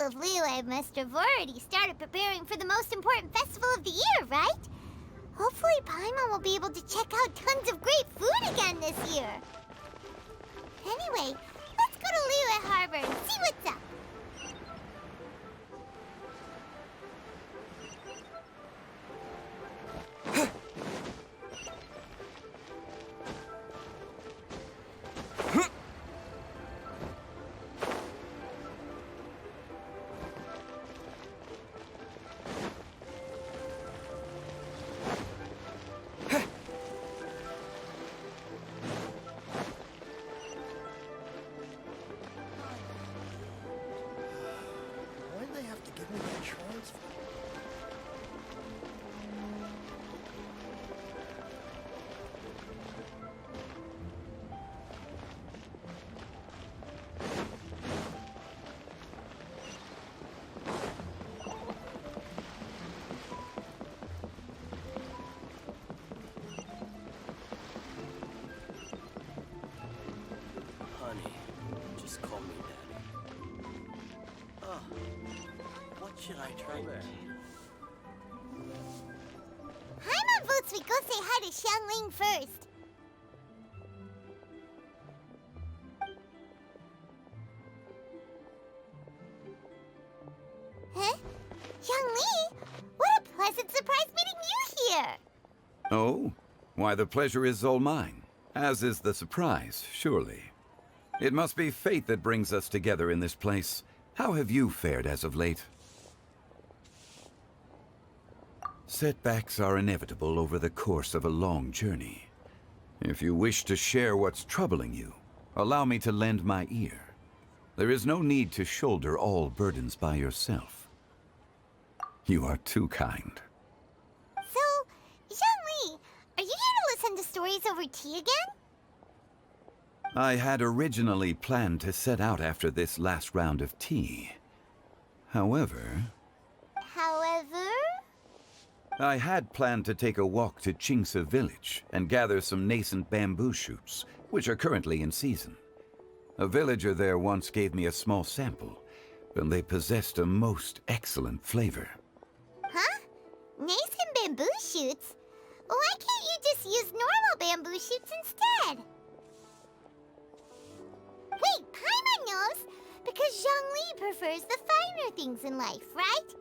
of Liyue must have already started preparing for the most important festival of the year, right? Hopefully Paimon will be able to check out tons of great food again this year. Anyway, let's go to Liyue Harbor and see what's up. Why'd they have to give me that transfer? Honey, just call me Daddy. Oh, what should I try there? Paimon votes we go say hi to Xiangling first. Huh? Xiangli? What a pleasant surprise meeting you here! Oh? Why, the pleasure is all mine, as is the surprise, surely. It must be fate that brings us together in this place. How have you fared as of late? Setbacks are inevitable over the course of a long journey. If you wish to share what's troubling you, allow me to lend my ear. There is no need to shoulder all burdens by yourself. You are too kind. So, Xiangli, are you here to listen to stories over tea again? I had originally planned to set out after this last round of tea. However, I had planned to take a walk to Qingce village and gather some nascent bamboo shoots, which are currently in season. A villager there once gave me a small sample, and they possessed a most excellent flavor. Huh? Nascent bamboo shoots? Why can't you just use normal bamboo shoots instead? Wait, Paimon knows! Because Zhongli prefers the finer things in life, right?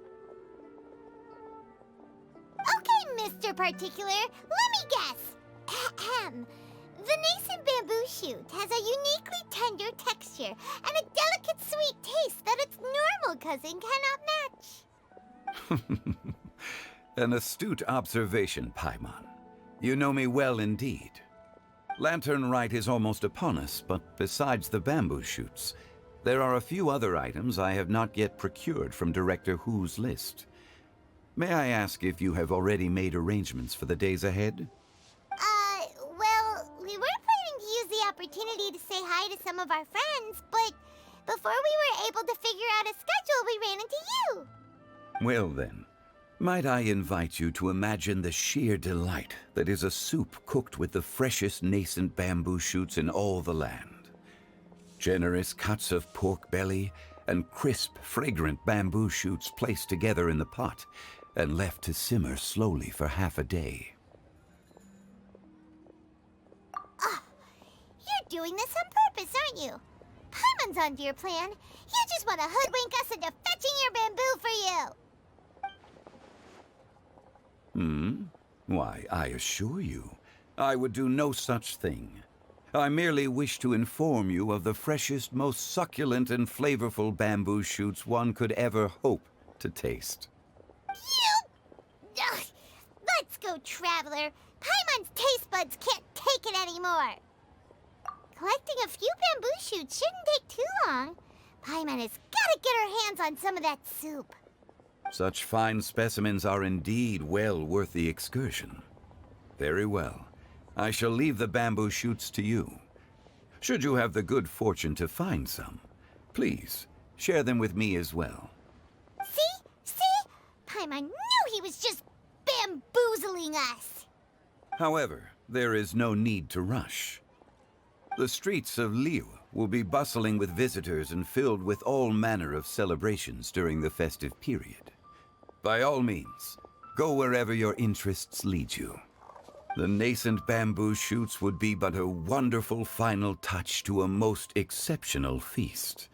Okay, Mr. Particular, let me guess. Ahem. The nascent bamboo shoot has a uniquely tender texture and a delicate sweet taste that its normal cousin cannot match. An astute observation, Paimon. You know me well indeed. Lantern Rite is almost upon us, but besides the bamboo shoots, there are a few other items I have not yet procured from Director Hu's list. May I ask if you have already made arrangements for the days ahead? Well, we were planning to use the opportunity to say hi to some of our friends, but before we were able to figure out a schedule, we ran into you. Well then, might I invite you to imagine the sheer delight that is a soup cooked with the freshest nascent bamboo shoots in all the land. Generous cuts of pork belly and crisp, fragrant bamboo shoots placed together in the pot and left to simmer slowly for half a day. You're doing this on purpose, aren't you? Paimon's onto your plan. You just want to hoodwink us into fetching your bamboo for you. Why, I assure you, I would do no such thing. I merely wish to inform you of the freshest, most succulent and flavorful bamboo shoots one could ever hope to taste. Ugh. Let's go, Traveler. Paimon's taste buds can't take it anymore. Collecting a few bamboo shoots shouldn't take too long. Paimon has got to get her hands on some of that soup. Such fine specimens are indeed well worth the excursion. Very well. I shall leave the bamboo shoots to you. Should you have the good fortune to find some, please share them with me as well. See? Paimon knew he was just bamboozling us. However, there is no need to rush. The streets of Liyue will be bustling with visitors and filled with all manner of celebrations during the festive period. By all means, go wherever your interests lead you. The nascent bamboo shoots would be but a wonderful final touch to a most exceptional feast.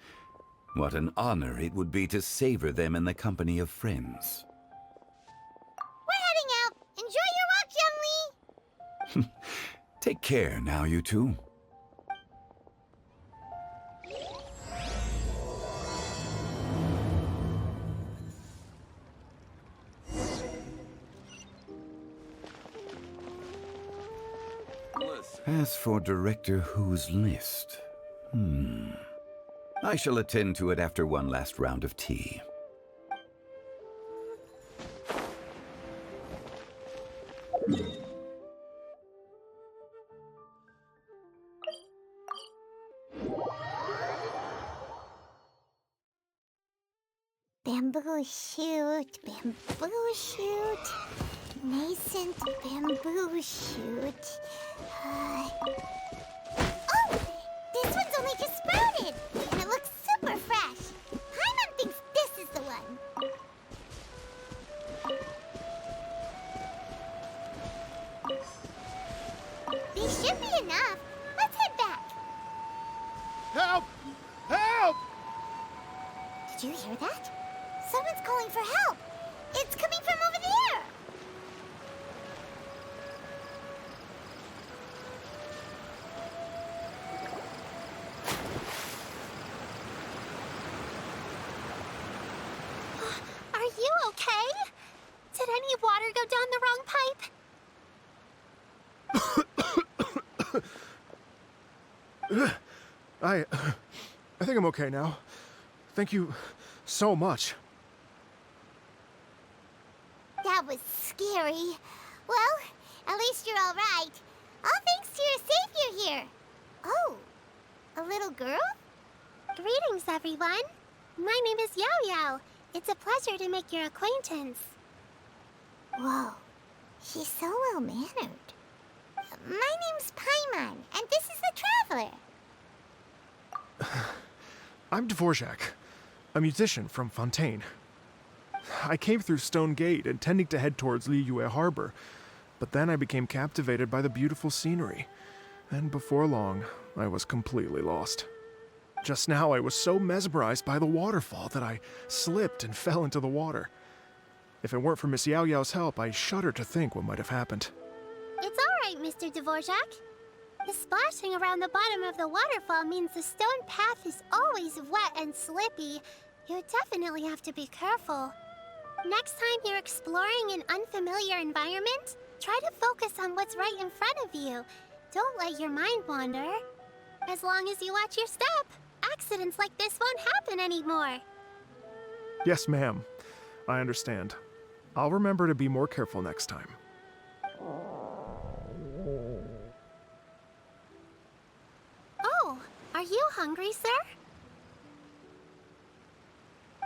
What an honor it would be to savor them in the company of friends. We're heading out. Enjoy your walk, young Lee. Take care now, you two. Listen. As for Director Who's list, I shall attend to it after one last round of tea. Bamboo shoot, nascent bamboo shoot. Oh, this one's only just sprouted, and it looks super fresh. Paimon thinks this is the one. These should be enough. Let's head back. Help! Help! Did you hear that? Someone's calling for help. It's coming from over there. Are you okay? Did any water go down the wrong pipe? I think I'm okay now. Thank you so much. That was scary. Well, at least you're all right. All thanks to your savior here. Oh, a little girl? Greetings, everyone. My name is Yao Yao. It's a pleasure to make your acquaintance. Whoa, she's so well-mannered. My name's Paimon, and this is the Traveler. I'm Dvorak, a musician from Fontaine. I came through Stone Gate intending to head towards Liyue Harbor, but then I became captivated by the beautiful scenery, and before long, I was completely lost. Just now, I was so mesmerized by the waterfall that I slipped and fell into the water. If it weren't for Miss Yao Yao's help, I shudder to think what might have happened. It's all right, Mr. Dvorak. The splashing around the bottom of the waterfall means the stone path is always wet and slippy. You definitely have to be careful. Next time you're exploring an unfamiliar environment, try to focus on what's right in front of you. Don't let your mind wander. As long as you watch your step, accidents like this won't happen anymore. Yes, ma'am. I understand. I'll remember to be more careful next time. Oh, are you hungry, sir?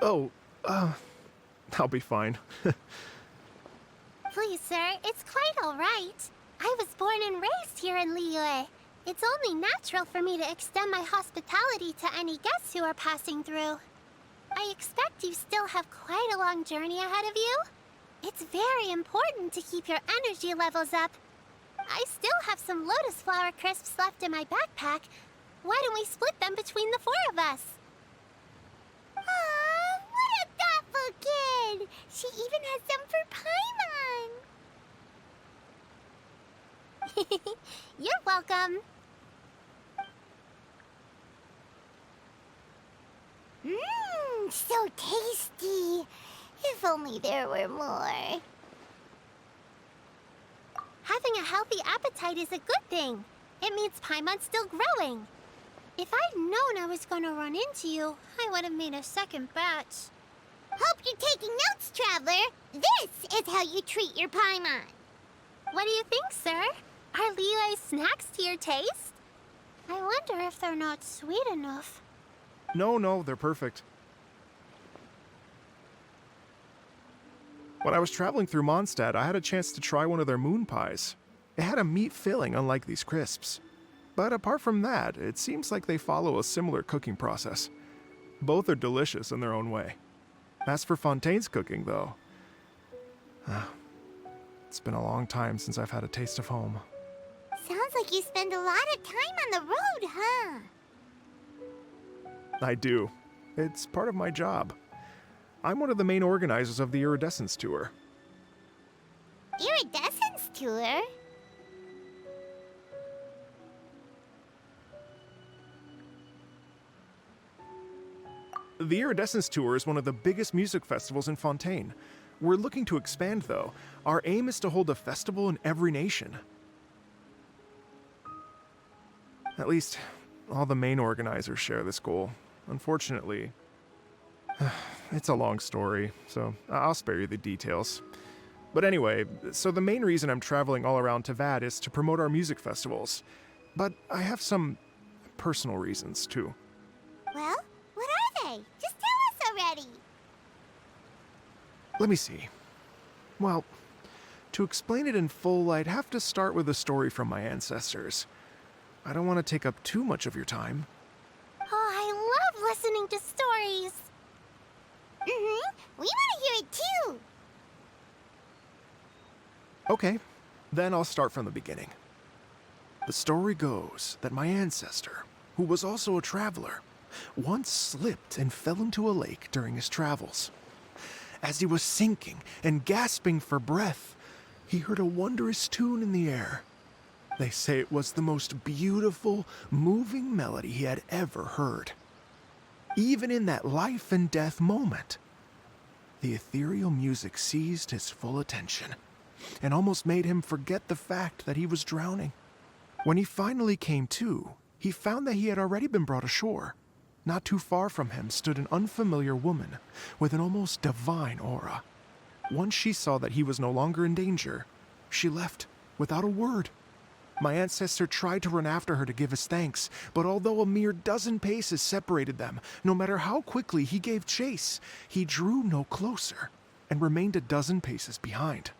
Oh, I'll be fine. Please, sir, it's quite all right. I was born and raised here in Liyue. It's only natural for me to extend my hospitality to any guests who are passing through. I expect you still have quite a long journey ahead of you. It's very important to keep your energy levels up. I still have some lotus flower crisps left in my backpack. Why don't we split them between the four of us? Aw, what a thoughtful kid! She even has some for Paimon! You're welcome. Mmm, so tasty. If only there were more. Having a healthy appetite is a good thing. It means Paimon's still growing. If I'd known I was gonna run into you, I would have made a second batch. Hope you're taking notes, Traveler. This is how you treat your Paimon. What do you think, sir? Are Liyue's snacks to your taste? I wonder if they're not sweet enough. No, they're perfect. When I was traveling through Mondstadt, I had a chance to try one of their moon pies. It had a meat filling, unlike these crisps. But apart from that, it seems like they follow a similar cooking process. Both are delicious in their own way. As for Fontaine's cooking, though, it's been a long time since I've had a taste of home. Sounds like you spend a lot of time on the road, huh? I do. It's part of my job. I'm one of the main organizers of the Iridescence Tour. Iridescence tour? The Iridescence Tour is one of the biggest music festivals in Fontaine. We're looking to expand, though. Our aim is to hold a festival in every nation. At least, all the main organizers share this goal. Unfortunately, it's a long story, so I'll spare you the details. But anyway, so the main reason I'm traveling all around Tavad is to promote our music festivals. But I have some personal reasons, too. Well, what are they? Just tell us already. Let me see. Well, to explain it in full, I'd have to start with a story from my ancestors. I don't want to take up too much of your time. Oh, I love listening to stories. We want to hear it too. Okay, then I'll start from the beginning. The story goes that my ancestor, who was also a traveler, once slipped and fell into a lake during his travels. As he was sinking and gasping for breath, he heard a wondrous tune in the air. They say it was the most beautiful, moving melody he had ever heard. Even in that life and death moment, the ethereal music seized his full attention and almost made him forget the fact that he was drowning. When he finally came to, he found that he had already been brought ashore. Not too far from him stood an unfamiliar woman with an almost divine aura. Once she saw that he was no longer in danger, she left without a word. My ancestor tried to run after her to give his thanks, but although a mere dozen paces separated them, no matter how quickly he gave chase, he drew no closer and remained a dozen paces behind.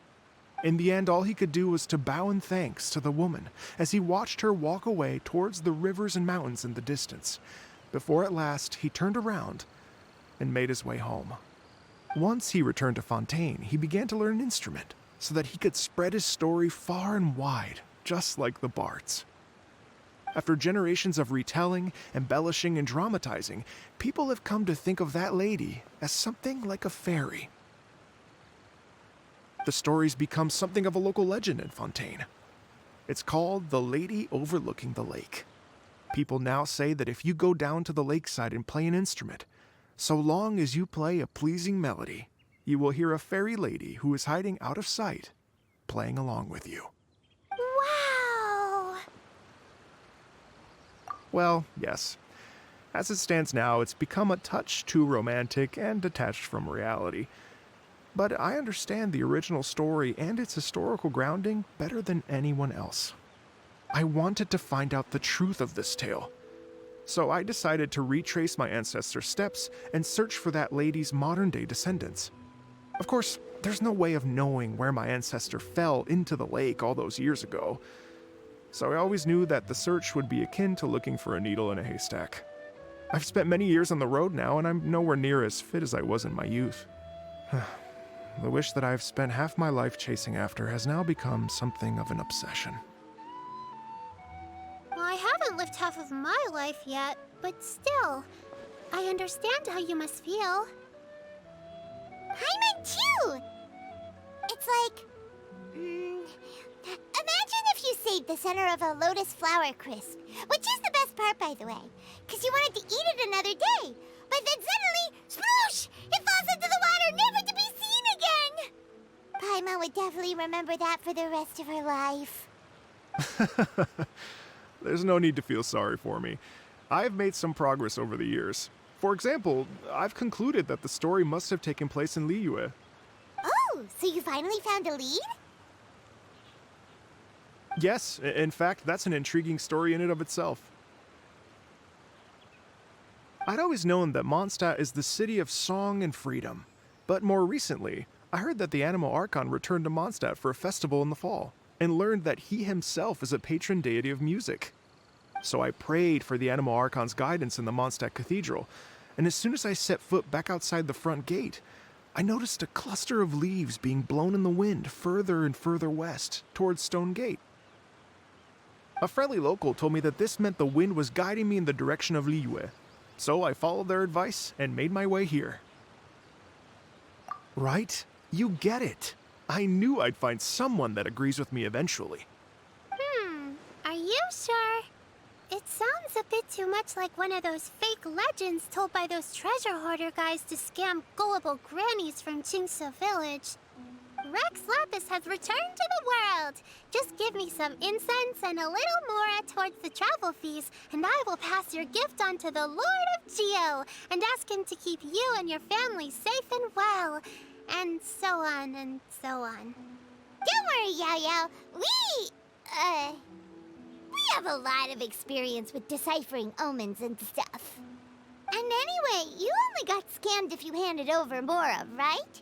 In the end, all he could do was to bow in thanks to the woman as he watched her walk away towards the rivers and mountains in the distance, before at last he turned around and made his way home. Once he returned to Fontaine, he began to learn an instrument so that he could spread his story far and wide, just like the bards. After generations of retelling, embellishing, and dramatizing, people have come to think of that lady as something like a fairy. The story's become something of a local legend in Fontaine. It's called the Lady Overlooking the Lake. People now say that if you go down to the lakeside and play an instrument, so long as you play a pleasing melody, you will hear a fairy lady who is hiding out of sight, playing along with you. Wow! Well, yes. As it stands now, it's become a touch too romantic and detached from reality. But I understand the original story and its historical grounding better than anyone else. I wanted to find out the truth of this tale. So I decided to retrace my ancestors' steps and search for that lady's modern-day descendants. Of course, there's no way of knowing where my ancestor fell into the lake all those years ago. So I always knew that the search would be akin to looking for a needle in a haystack. I've spent many years on the road now, and I'm nowhere near as fit as I was in my youth. The wish that I've spent half my life chasing after has now become something of an obsession. Well, I haven't lived half of my life yet, but still, I understand how you must feel. Paimon too! It's like... imagine if you saved the center of a lotus flower crisp, which is the best part, by the way, because you wanted to eat it another day. But then suddenly, sploosh! It falls into the water, never to be seen again! Paimon would definitely remember that for the rest of her life. There's no need to feel sorry for me. I've made some progress over the years. For example, I've concluded that the story must have taken place in Liyue. Oh, so you finally found a lead? Yes, in fact, that's an intriguing story in and of itself. I'd always known that Mondstadt is the city of song and freedom, but more recently, I heard that the Animal Archon returned to Mondstadt for a festival in the fall, and learned that he himself is a patron deity of music. So I prayed for the Animal Archon's guidance in the Mondstadt Cathedral, and as soon as I set foot back outside the front gate, I noticed a cluster of leaves being blown in the wind further and further west, towards Stone Gate. A friendly local told me that this meant the wind was guiding me in the direction of Liyue, so I followed their advice and made my way here. Right? You get it. I knew I'd find someone that agrees with me eventually. Are you sure? It sounds a bit too much like one of those fake legends told by those treasure hoarder guys to scam gullible grannies from Chingsa Village. Rex Lapis has returned to the world. Just give me some incense and a little mora towards the travel fees, and I will pass your gift on to the Lord of Geo and ask him to keep you and your family safe and well. And so on and so on. Don't worry, Yao-Yao. We have a lot of experience with deciphering omens and stuff. And anyway, you only got scammed if you handed over Mora, right?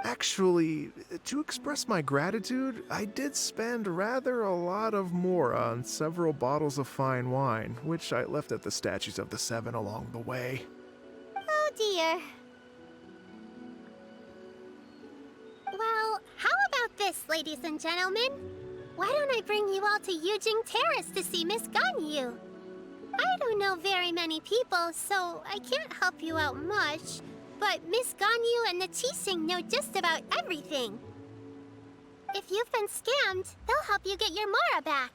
Actually, to express my gratitude, I did spend rather a lot of mora on several bottles of fine wine, which I left at the Statues of the Seven along the way. Oh dear. Well, how about this, ladies and gentlemen? Why don't I bring you all to Yujing Terrace to see Miss Ganyu? I don't know very many people, so I can't help you out much. But Miss Ganyu and the Qixing know just about everything. If you've been scammed, they'll help you get your Mora back.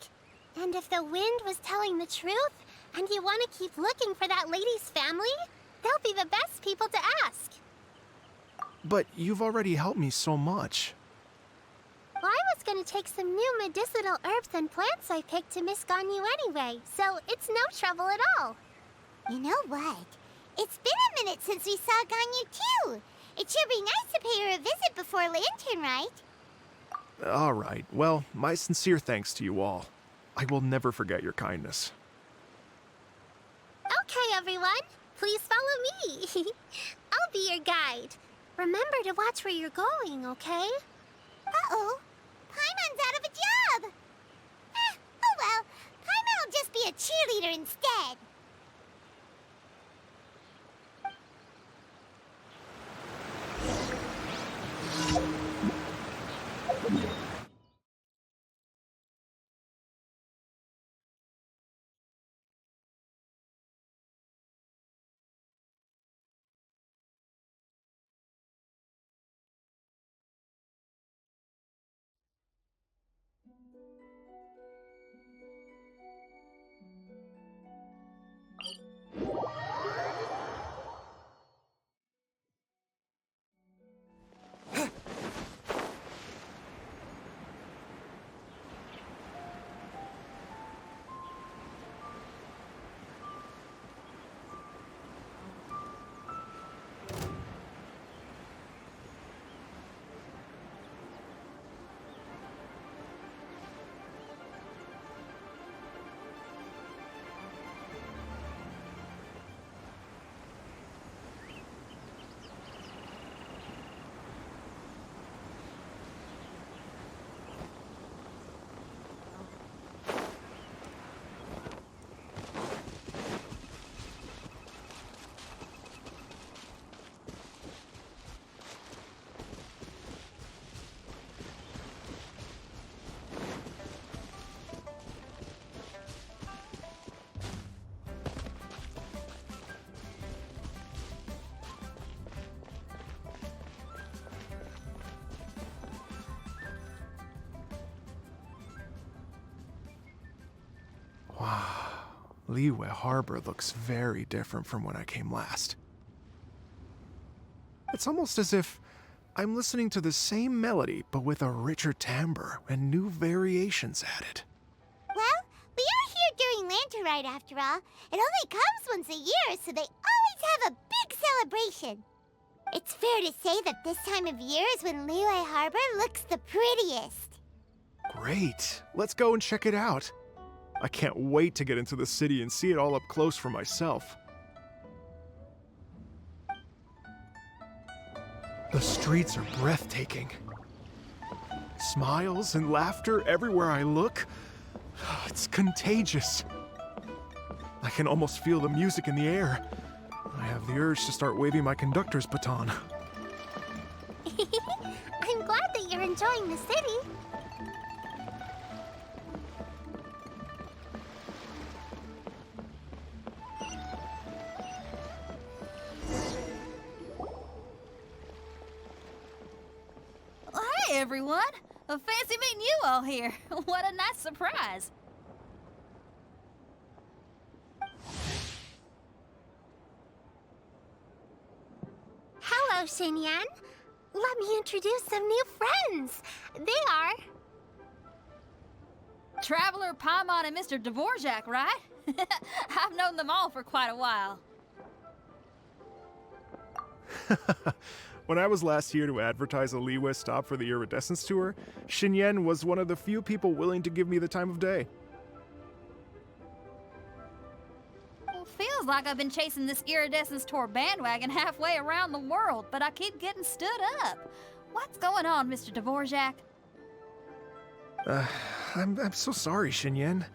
And if the wind was telling the truth, and you want to keep looking for that lady's family, they'll be the best people to ask. But you've already helped me so much. Well, I was gonna take some new medicinal herbs and plants I picked to Miss Ganyu anyway, so it's no trouble at all. You know what? It's been a minute since we saw Ganyu too. It should be nice to pay her a visit before Lantern, right? All right. Well, my sincere thanks to you all. I will never forget your kindness. Okay, everyone. Please follow me. I'll be your guide. Remember to watch where you're going, okay? Uh-oh. Paimon's out of a job. Oh well. Paimon will just be a cheerleader instead. Wow. Liyue Harbor looks very different from when I came last. It's almost as if I'm listening to the same melody, but with a richer timbre and new variations added. Well, we are here during Lantern Ride after all. It only comes once a year, so they always have a big celebration. It's fair to say that this time of year is when Liyue Harbor looks the prettiest. Great. Let's go and check it out. I can't wait to get into the city and see it all up close for myself. The streets are breathtaking. Smiles and laughter everywhere I look. It's contagious. I can almost feel the music in the air. I have the urge to start waving my conductor's baton. I'm glad that you're enjoying the city. Hey, everyone. Fancy meeting you all here. What a nice surprise. Hello, Xinyan. Let me introduce some new friends. They are... Traveler, Paimon, and Mr. Dvorak, right? I've known them all for quite a while. When I was last here to advertise a Liyue stop for the Iridescence Tour, Xinyan was one of the few people willing to give me the time of day. Well, feels like I've been chasing this Iridescence Tour bandwagon halfway around the world, but I keep getting stood up. What's going on, Mr. Dvorak? I'm so sorry, Xinyan.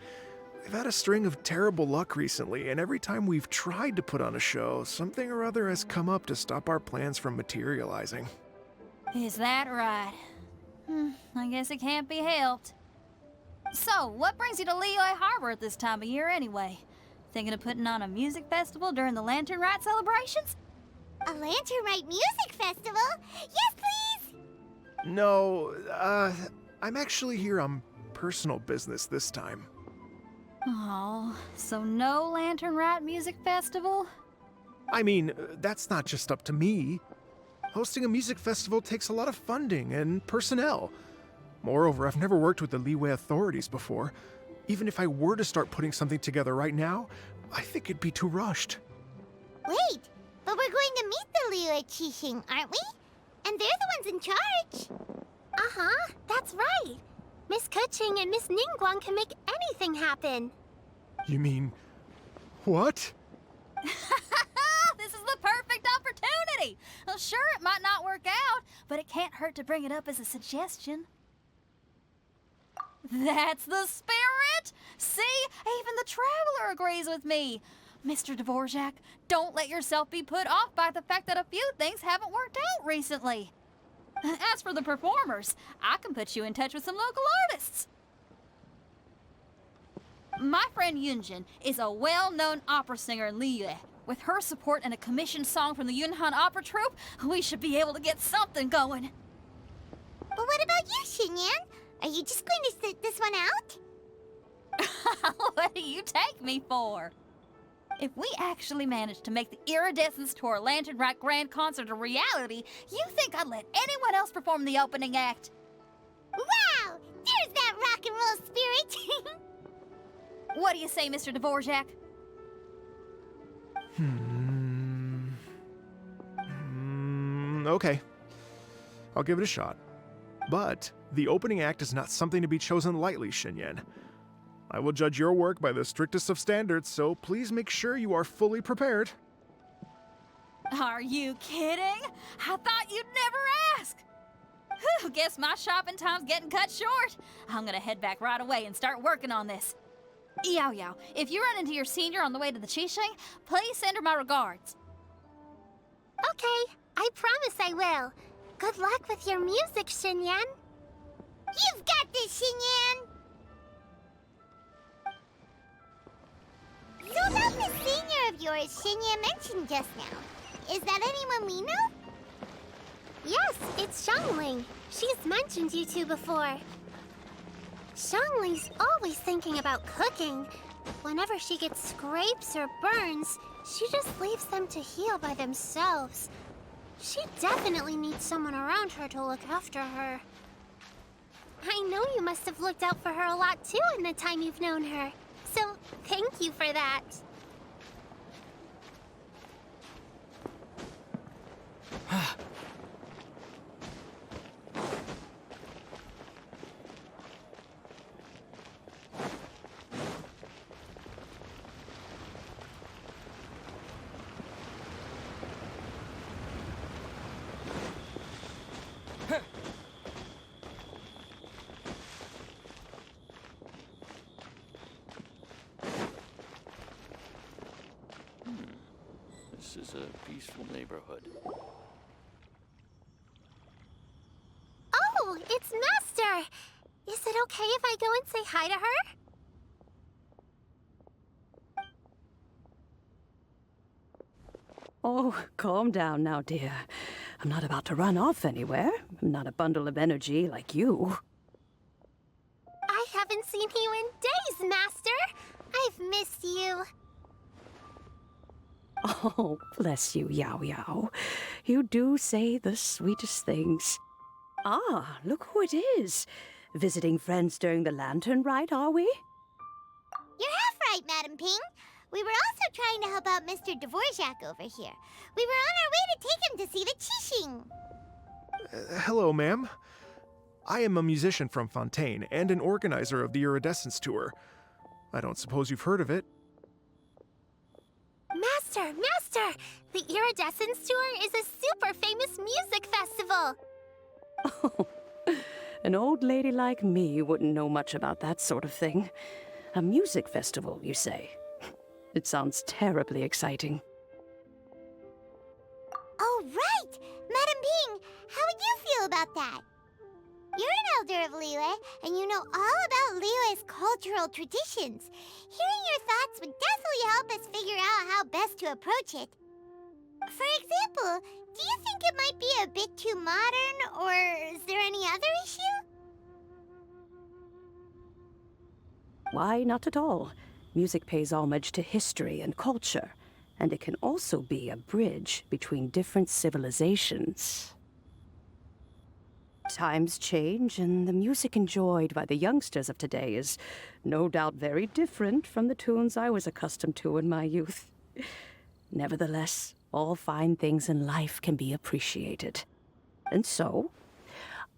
We've had a string of terrible luck recently, and every time we've tried to put on a show, something or other has come up to stop our plans from materializing. Is that right? I guess it can't be helped. So, what brings you to Liyue Harbor at this time of year anyway? Thinking of putting on a music festival during the Lantern Rite celebrations? A Lantern Rite Music Festival? Yes, please! No, I'm actually here on personal business this time. Oh, so no Lantern Rite Music Festival? I mean, that's not just up to me. Hosting a music festival takes a lot of funding and personnel. Moreover, I've never worked with the Liyue authorities before. Even if I were to start putting something together right now, I think it'd be too rushed. Wait, but we're going to meet the Liyue Qixing, aren't we? And they're the ones in charge. Uh-huh, that's right. Miss Keqing and Miss Ningguang can make anything happen. You mean... what? This is the perfect opportunity! Well, sure, it might not work out, but it can't hurt to bring it up as a suggestion. That's the spirit! See? Even the Traveler agrees with me. Mr. Dvorak, don't let yourself be put off by the fact that a few things haven't worked out recently. As for the performers, I can put you in touch with some local artists. My friend Yunjin is a well-known opera singer in Liyue. With her support and a commissioned song from the Yunhan Opera Troupe, we should be able to get something going. But what about you, Xinyan? Are you just going to sit this one out? What do you take me for? If we actually manage to make the Iridescence Tour Lantern Rite Grand Concert a reality, you think I'd let anyone else perform the opening act? Wow! There's that rock and roll spirit! What do you say, Mr. Dvorak? Okay. I'll give it a shot. But the opening act is not something to be chosen lightly, Xinyan. I will judge your work by the strictest of standards, so please make sure you are fully prepared. Are you kidding? I thought you'd never ask. Whew, guess my shopping time's getting cut short. I'm gonna head back right away and start working on this. Yao Yao, if you run into your senior on the way to the Qixing, please send her my regards. Okay, I promise I will. Good luck with your music, Xinyan. You've got this, Xinyan! So about the senior of yours Xinyan mentioned just now, is that anyone we know? Yes, it's Xiangling. She's mentioned you two before. Xiangling's always thinking about cooking. Whenever she gets scrapes or burns, she just leaves them to heal by themselves. She definitely needs someone around her to look after her. I know you must have looked out for her a lot too in the time you've known her. So, thank you for that. is a peaceful neighborhood. Oh, it's Master! Is it okay if I go and say hi to her? Oh, calm down now, dear. I'm not about to run off anywhere. I'm not a bundle of energy like you. I haven't seen you in days, Master! I've missed you. Oh, bless you, Yao Yao. You do say the sweetest things. Ah, look who it is. Visiting friends during the lantern rite, are we? You're half right, Madam Ping. We were also trying to help out Mr. Dvorak over here. We were on our way to take him to see the Qixing. Hello, ma'am. I am a musician from Fontaine and an organizer of the Iridescence Tour. I don't suppose you've heard of it. Master! The Iridescence Tour is a super famous music festival. Oh, an old lady like me wouldn't know much about that sort of thing. A music festival, you say? It sounds terribly exciting. Oh, right! Madam Ping, how would you feel about that? You're an elder of Liyue, and you know all about Liyue's cultural traditions. Hearing your thoughts would definitely help us figure out how best to approach it. For example, do you think it might be a bit too modern, or is there any other issue? Why, not at all. Music pays homage to history and culture, and it can also be a bridge between different civilizations. Times change, and the music enjoyed by the youngsters of today is no doubt very different from the tunes I was accustomed to in my youth. Nevertheless, all fine things in life can be appreciated. And so,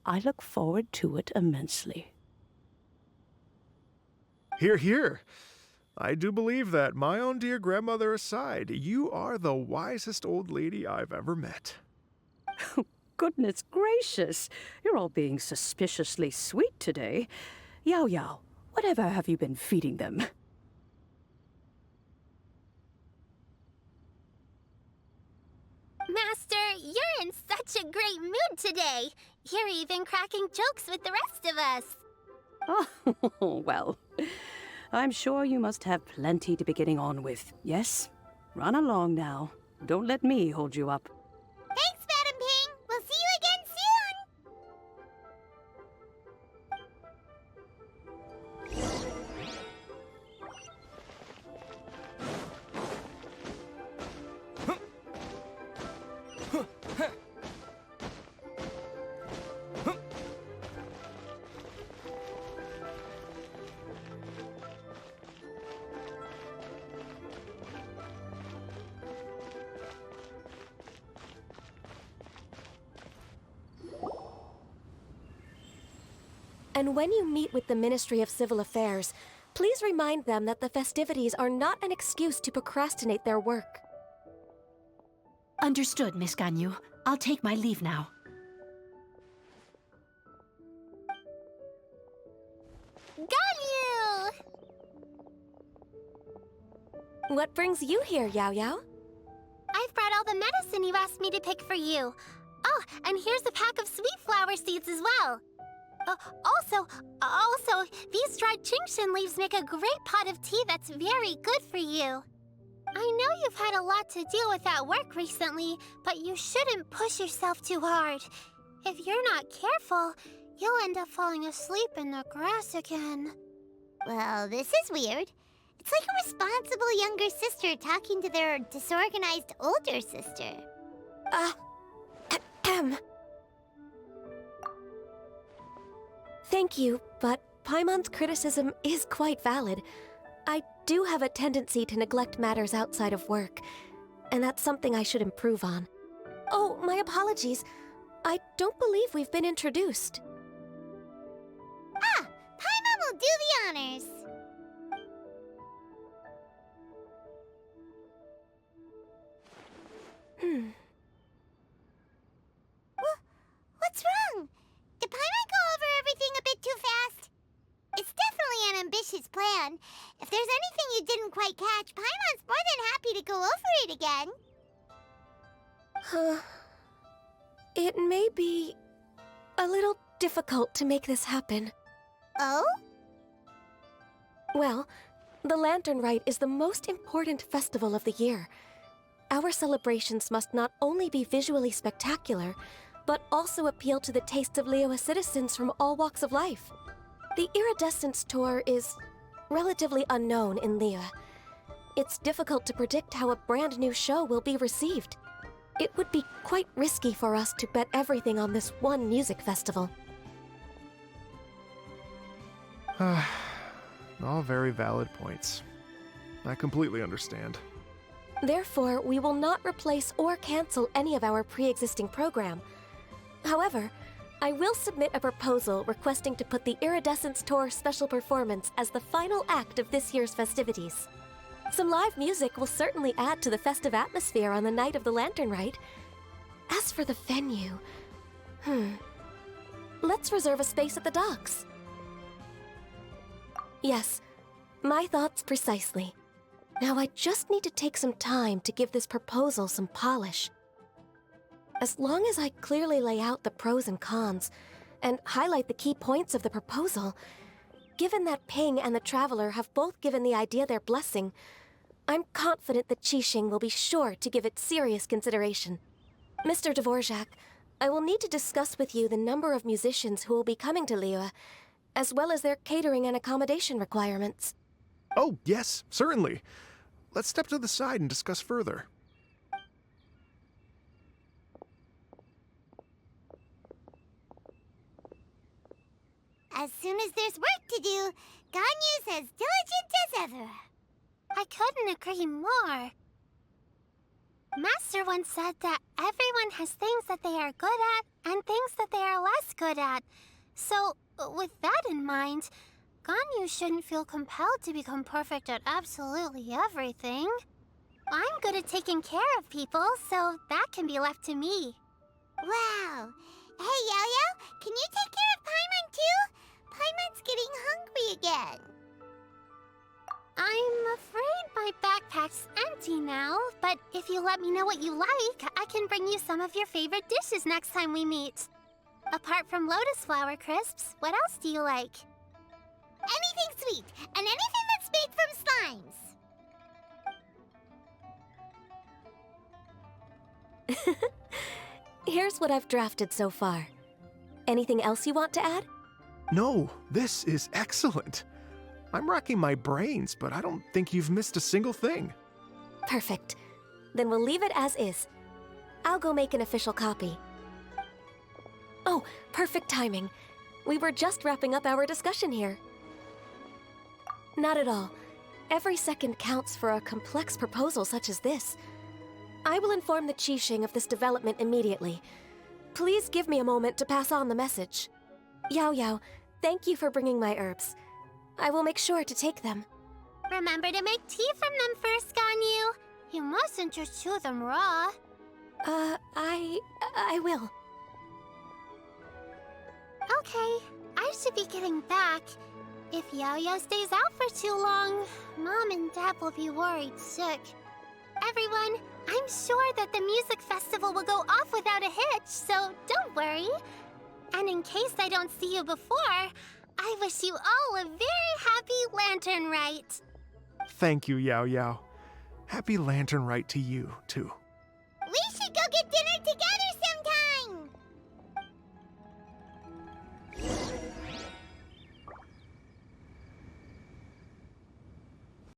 I look forward to it immensely. Hear, hear. I do believe that, my own dear grandmother aside, you are the wisest old lady I've ever met. Goodness gracious, you're all being suspiciously sweet today. Yao Yao, whatever have you been feeding them? Master, you're in such a great mood today. You're even cracking jokes with the rest of us. Oh, well, I'm sure you must have plenty to be getting on with. Yes? Run along now. Don't let me hold you up. Thanks, Madam Ping. We'll see you again soon. And when you meet with the Ministry of Civil Affairs, please remind them that the festivities are not an excuse to procrastinate their work. Understood, Miss Ganyu. I'll take my leave now. Ganyu! What brings you here, Yao Yao? I've brought all the medicine you asked me to pick for you. Oh, and here's a pack of sweet flower seeds as well. Also, these dried Genshin leaves make a great pot of tea that's very good for you. I know you've had a lot to deal with at work recently, but you shouldn't push yourself too hard. If you're not careful, you'll end up falling asleep in the grass again. Well, this is weird. It's like a responsible younger sister talking to their disorganized older sister. Thank you, but Paimon's criticism is quite valid. I do have a tendency to neglect matters outside of work, and that's something I should improve on. Oh, my apologies. I don't believe we've been introduced. Ah, Paimon will do the honors. What's wrong? Did Paimon go over everything a bit too fast? It's definitely an ambitious plan. If there's anything you didn't quite catch, Paimon's more than happy to go over it again. It may be a little difficult to make this happen. Oh? Well, the Lantern Rite is the most important festival of the year. Our celebrations must not only be visually spectacular, but also appeal to the tastes of Liyue citizens from all walks of life. The Iridescence Tour is relatively unknown in Liyue. It's difficult to predict how a brand new show will be received. It would be quite risky for us to bet everything on this one music festival. All very valid points. I completely understand. Therefore, we will not replace or cancel any of our pre-existing program. However, I will submit a proposal requesting to put the Iridescence Tour special performance as the final act of this year's festivities. Some live music will certainly add to the festive atmosphere on the night of the Lantern Rite. As for the venue, let's reserve a space at the docks. Yes, my thoughts precisely. Now I just need to take some time to give this proposal some polish. As long as I clearly lay out the pros and cons, and highlight the key points of the proposal, given that Ping and the Traveler have both given the idea their blessing, I'm confident that Qixing will be sure to give it serious consideration. Mr. Dvorak, I will need to discuss with you the number of musicians who will be coming to Liyue, as well as their catering and accommodation requirements. Oh, yes, certainly. Let's step to the side and discuss further. As soon as there's work to do, Ganyu's as diligent as ever. I couldn't agree more. Master once said that everyone has things that they are good at and things that they are less good at. So, with that in mind, Ganyu shouldn't feel compelled to become perfect at absolutely everything. I'm good at taking care of people, so that can be left to me. Wow. Hey, Yo-Yo, can you take care of Paimon too? Paimon's getting hungry again. I'm afraid my backpack's empty now, but if you let me know what you like, I can bring you some of your favorite dishes next time we meet. Apart from lotus flower crisps, what else do you like? Anything sweet, and anything that's made from slimes. Here's what I've drafted so far. Anything else you want to add? No, this is excellent. I'm racking my brains, but I don't think you've missed a single thing. Perfect. Then we'll leave it as is. I'll go make an official copy. Oh, perfect timing. We were just wrapping up our discussion here. Not at all. Every second counts for a complex proposal such as this. I will inform the Qixing of this development immediately. Please give me a moment to pass on the message. Yao Yao, thank you for bringing my herbs. I will make sure to take them. Remember to make tea from them first, Ganyu. You mustn't just chew them raw. I will. Okay, I should be getting back. If Yo-Yo stays out for too long, Mom and Dad will be worried sick. Everyone, I'm sure that the music festival will go off without a hitch, so don't worry. And in case I don't see you before, I wish you all a very happy Lantern Rite. Thank you, Yao Yao. Happy Lantern Rite to you, too.